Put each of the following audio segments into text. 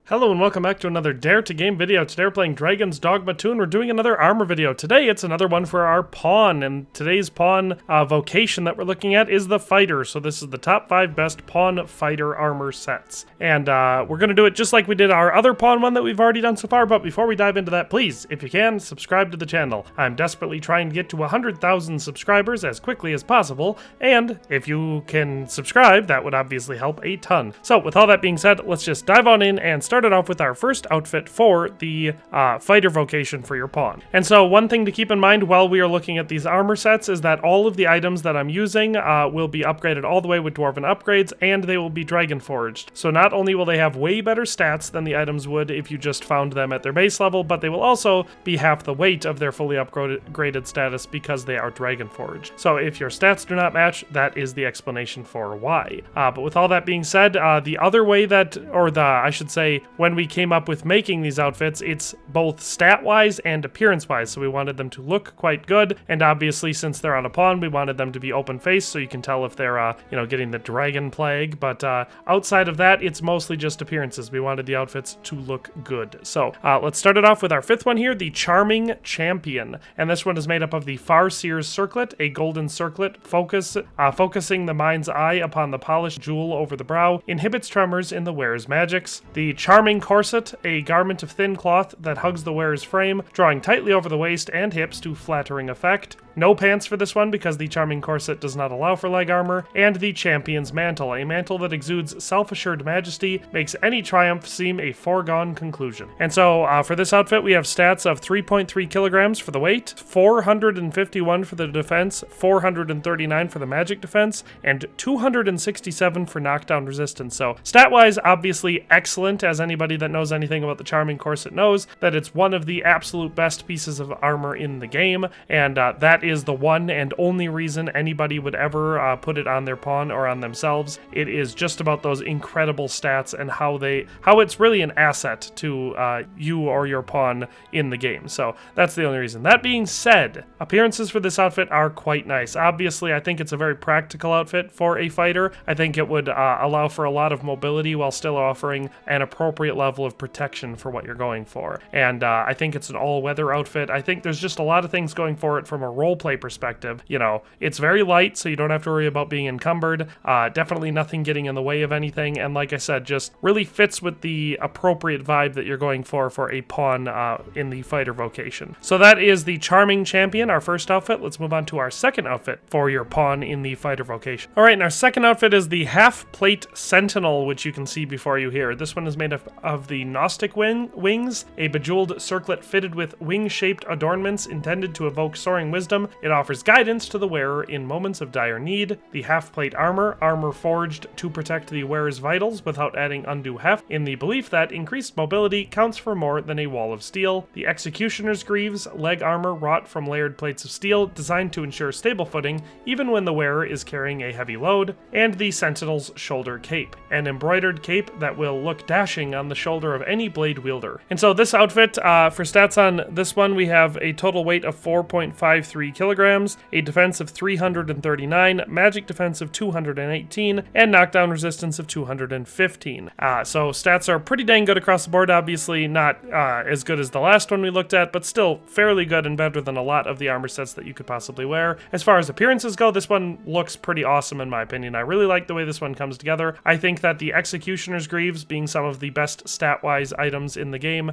Hello and welcome back to another Dare to Game video. Today we're playing Dragon's Dogma 2 and we're doing another armor video. Today it's another one for our pawn, and today's pawn vocation that we're looking at is the Fighter. So this is the top 5 best pawn fighter armor sets. And we're going to do it just like we did our other pawn one that we've already done so far, but before we dive into that, please, if you can, subscribe to the channel. I'm desperately trying to get to 100,000 subscribers as quickly as possible, and if you can subscribe, that would obviously help a ton. So with all that being said, let's just dive on in and start it off with our first outfit for the Fighter Vocation for your pawn. And so one thing to keep in mind while we are looking at these armor sets is that all of the items that I'm using will be upgraded all the way with Dwarven upgrades, and they will be Dragon Forged. So not only will they have way better stats than the items would if you just found them at their base level, but they will also be half the weight of their fully upgraded status because they are Dragon Forged. So if your stats do not match, that is the explanation for why. But with all that being said, the other way that, I should say, when we came up with making these outfits, it's both stat-wise and appearance-wise, so we wanted them to look quite good, and obviously since they're on a pawn, we wanted them to be open-faced so you can tell if they're, getting the dragon plague, but outside of that, it's mostly just appearances. We wanted the outfits to look good. So let's start it off with our fifth one here, the Charming Champion, and this one is made up of the Farseer's Circlet, a golden circlet focusing the mind's eye upon the polished jewel over the brow, inhibits tremors in the wearer's magics. The Charming Corset, a garment of thin cloth that hugs the wearer's frame, drawing tightly over the waist and hips to flattering effect. No pants for this one because the Charming Corset does not allow for leg armor. And the Champion's Mantle, a mantle that exudes self-assured majesty, makes any triumph seem a foregone conclusion. And so for this outfit, we have stats of 3.3 kilograms for the weight, 451 for the defense, 439 for the magic defense, and 267 for knockdown resistance. So stat-wise, obviously excellent, as anybody that knows anything about the Charming Corset knows that it's one of the absolute best pieces of armor in the game, and that is the one and only reason anybody would ever put it on their pawn or on themselves. It is just about those incredible stats and how it's really an asset to you or your pawn in the game. So that's the only reason. That being said, appearances for this outfit are quite nice. Obviously, I think it's a very practical outfit for a fighter. I think it would allow for a lot of mobility while still offering an appropriate level of protection for what you're going for. And I think it's an all-weather outfit. I think there's just a lot of things going for it from a roleplay perspective. It's very light, so you don't have to worry about being encumbered. Definitely nothing getting in the way of anything. And like I said, just really fits with the appropriate vibe that you're going for a pawn in the Fighter Vocation. So that is the Charming Champion, our first outfit. Let's move on to our second outfit for your pawn in the Fighter Vocation. All right, and our second outfit is the Halfplate Sentinel, which you can see before you here. This one is made of the Gnostic wings, a bejeweled circlet fitted with wing-shaped adornments intended to evoke soaring wisdom. It offers guidance to the wearer in moments of dire need. The half-plate armor forged to protect the wearer's vitals without adding undue heft, in the belief that increased mobility counts for more than a wall of steel. The Executioner's Greaves, leg armor wrought from layered plates of steel, designed to ensure stable footing even when the wearer is carrying a heavy load. And the Sentinel's Shoulder Cape, an embroidered cape that will look dashing on the shoulder of any blade wielder. And so this outfit, for stats on this one, we have a total weight of 4.53 kilograms, a defense of 339, magic defense of 218, and knockdown resistance of 215. So stats are pretty dang good across the board. Obviously not as good as the last one we looked at, but still fairly good and better than a lot of the armor sets that you could possibly wear. As far as appearances go, this one looks pretty awesome in my opinion. I really like the way this one comes together. I think that the Executioner's Greaves, being some of the best stat-wise items in the game,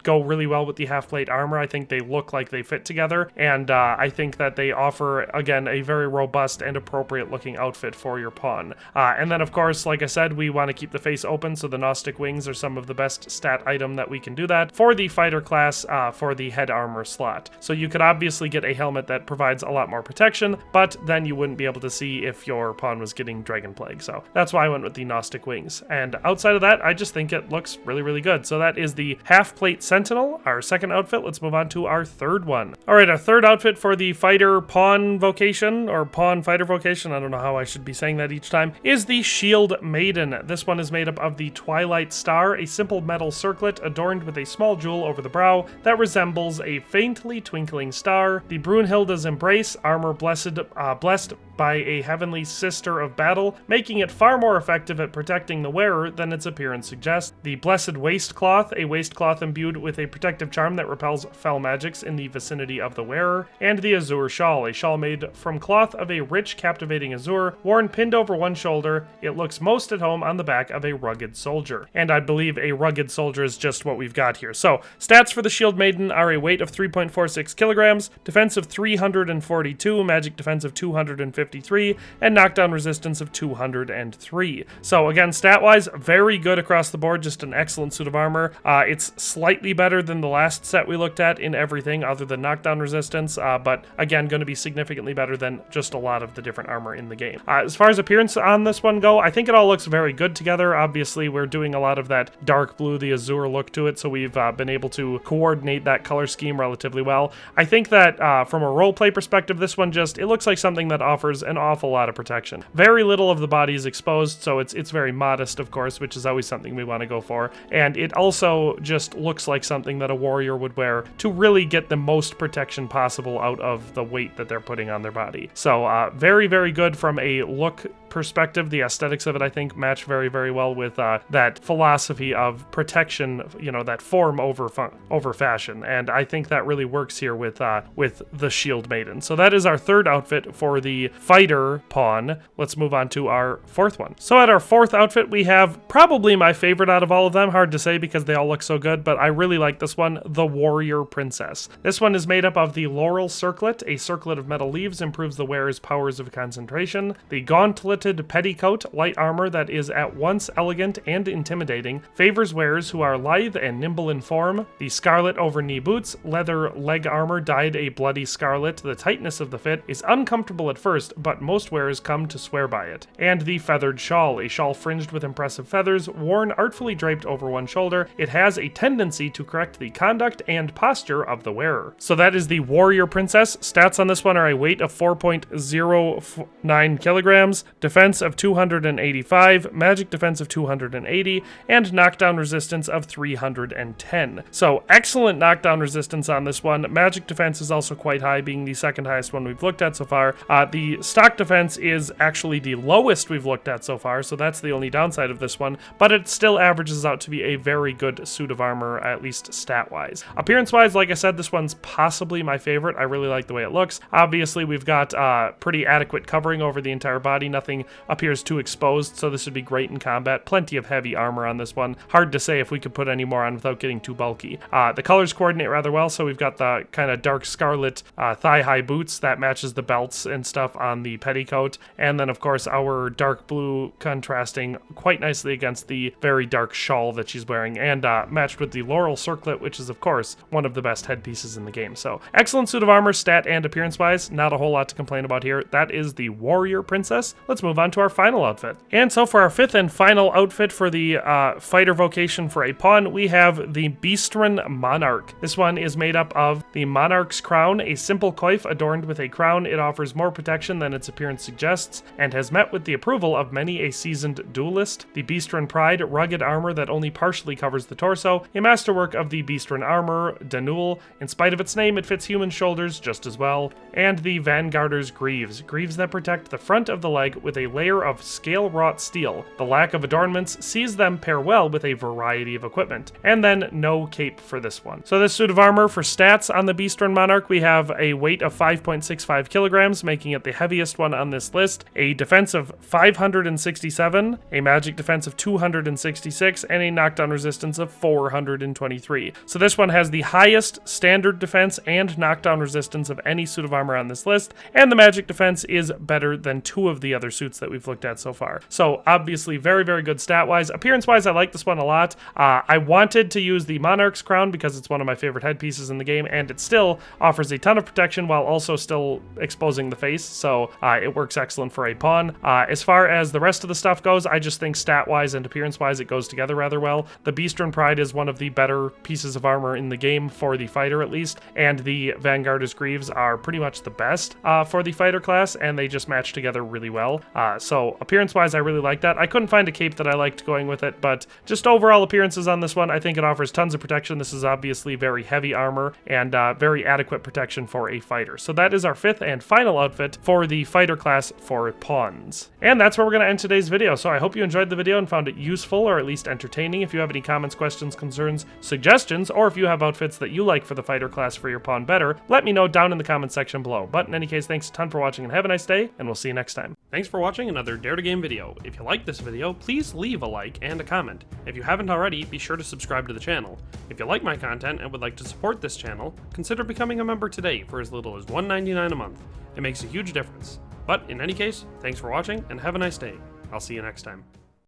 go really well with the half-plate armor. I think they look like they fit together, and I think that they offer, again, a very robust and appropriate-looking outfit for your pawn. And then, of course, like I said, we want to keep the face open, so the Gnostic wings are some of the best stat item that we can do that for the fighter class for the head armor slot. So you could obviously get a helmet that provides a lot more protection, but then you wouldn't be able to see if your pawn was getting Dragon Plague. So that's why I went with the Gnostic wings. And outside of that, I just think it looks really, really good. So that is the Halfplate Sentinel, our second outfit. Let's move on to our third one. All right, our third outfit for for the fighter pawn vocation, or pawn fighter vocation, I don't know how I should be saying that each time, is the Shield Maiden. This one is made up of the Twilight Star, a simple metal circlet adorned with a small jewel over the brow that resembles a faintly twinkling star. The Brunhilde's Embrace, armor blessed by a heavenly sister of battle, making it far more effective at protecting the wearer than its appearance suggests. The Blessed Waistcloth, a waistcloth imbued with a protective charm that repels fell magics in the vicinity of the wearer. And the Azure Shawl, a shawl made from cloth of a rich, captivating azure, worn pinned over one shoulder. It looks most at home on the back of a rugged soldier. And I believe a rugged soldier is just what we've got here. So, stats for the Shield Maiden are a weight of 3.46 kilograms, defense of 342, magic defense of 253, and knockdown resistance of 203. So again, stat-wise, very good across the board, just an excellent suit of armor. It's slightly better than the last set we looked at in everything other than knockdown resistance, but again, going to be significantly better than just a lot of the different armor in the game. As far as appearance on this one go, I think it all looks very good together. Obviously, we're doing a lot of that dark blue, the azure look to it, so we've been able to coordinate that color scheme relatively well. I think that from a roleplay perspective, this one it looks like something that offers an awful lot of protection. Very little of the body is exposed, so it's very modest, of course, which is always something we want to go for. And it also just looks like something that a warrior would wear to really get the most protection possible out of the weight that they're putting on their body. So very, very good from a look perspective. The aesthetics of it, I think, match very, very well with that philosophy of protection, you know, that form over fashion. And I think that really works here with the Shield Maiden. So that is our third outfit for the fighter pawn. Let's move on to our fourth one. So at our fourth outfit, we have probably my favorite out of all of them. Hard to say because they all look so good, but I really like this one, the Warrior Princess. This one is made up of the Laurel Circlet. A circlet of metal leaves improves the wearer's powers of concentration. The Gauntleted Petticoat, light armor that is at once elegant and intimidating, favors wearers who are lithe and nimble in form. The Scarlet over-knee boots, leather leg armor dyed a bloody scarlet. The tightness of the fit is uncomfortable at first, but most wearers come to swear by it. And the Feathered Shawl, a shawl fringed with impressive feathers, worn artfully draped over one shoulder. It has a tendency to correct the conduct and posture of the wearer. So that is the Warrior Princess. Stats on this one are a weight of 4.09 kilograms, defense of 285, magic defense of 280, and knockdown resistance of 310. So excellent knockdown resistance on this one. Magic defense is also quite high, being the second highest one we've looked at so far. The stock defense is actually the lowest we've looked at so far, so that's the only downside of this one, but it still averages out to be a very good suit of armor, at least stat-wise. Appearance-wise, like I said, this one's possibly my favorite. I really like the way it looks. Obviously, we've got pretty adequate covering over the entire body. Nothing appears too exposed, so this would be great in combat. Plenty of heavy armor on this one. Hard to say if we could put any more on without getting too bulky. The colors coordinate rather well, so we've got the kind of dark scarlet thigh-high boots that matches the belts and stuff on the petticoat, and then of course our dark blue contrasting quite nicely against the very dark shawl that she's wearing, and matched with the Laurel Circlet, which is of course one of the best headpieces in the game. So excellent suit of armor, stat and appearance-wise. Not a whole lot to complain about here. That is the Warrior Princess. Let's move on to our final outfit. And so for our fifth and final outfit for the fighter vocation for a pawn, we have the Beastren Monarch. This one is made up of the Monarch's Crown, a simple coif adorned with a crown. It offers more protection than its appearance suggests, and has met with the approval of many a seasoned duelist. The Beastren Pride, rugged armor that only partially covers the torso, a masterwork of the Beastren armor, Danul. In spite of its name, it fits human shoulders just as well. And the Vanguarder's Greaves, greaves that protect the front of the leg with a layer of scale-wrought steel. The lack of adornments sees them pair well with a variety of equipment. And then no cape for this one. So this suit of armor, for stats on the Beastren Monarch, we have a weight of 5.65 kilograms, making it the heaviest one on this list, a defense of 567, a magic defense of 266, and a knockdown resistance of 423. So this one has the highest standard defense and knockdown resistance of any suit of armor on this list, and the magic defense is better than two of the other suits that we've looked at so far. So obviously very, very good stat-wise. Appearance-wise, I like this one a lot. I wanted to use the Monarch's Crown because it's one of my favorite headpieces in the game, and it still offers a ton of protection while also still exposing the face, so it works excellent for a pawn. As far as the rest of the stuff goes, I just think stat-wise and appearance-wise it goes together rather well. The Beastren Pride is one of the better pieces of armor in the game for the fighter at least, and the Vanguarder's Greaves are pretty much much the best for the fighter class, and they just match together really well. So appearance-wise, I really like that. I couldn't find a cape that I liked going with it, but just overall appearances on this one, I think it offers tons of protection. This is obviously very heavy armor and very adequate protection for a fighter. So that is our 5th and final outfit for the fighter class for pawns. And that's where we're going to end today's video. So I hope you enjoyed the video and found it useful or at least entertaining. If you have any comments, questions, concerns, suggestions, or if you have outfits that you like for the fighter class for your pawn better, let me know down in the comments section below. But in any case, thanks a ton for watching and have a nice day, and we'll see you next time. Thanks for watching another Dare to Game video. If you liked this video, please leave a like and a comment. If you haven't already, be sure to subscribe to the channel. If you like my content and would like to support this channel, consider becoming a member today for as little as $1.99 a month. It makes a huge difference. But in any case, thanks for watching and have a nice day. I'll see you next time.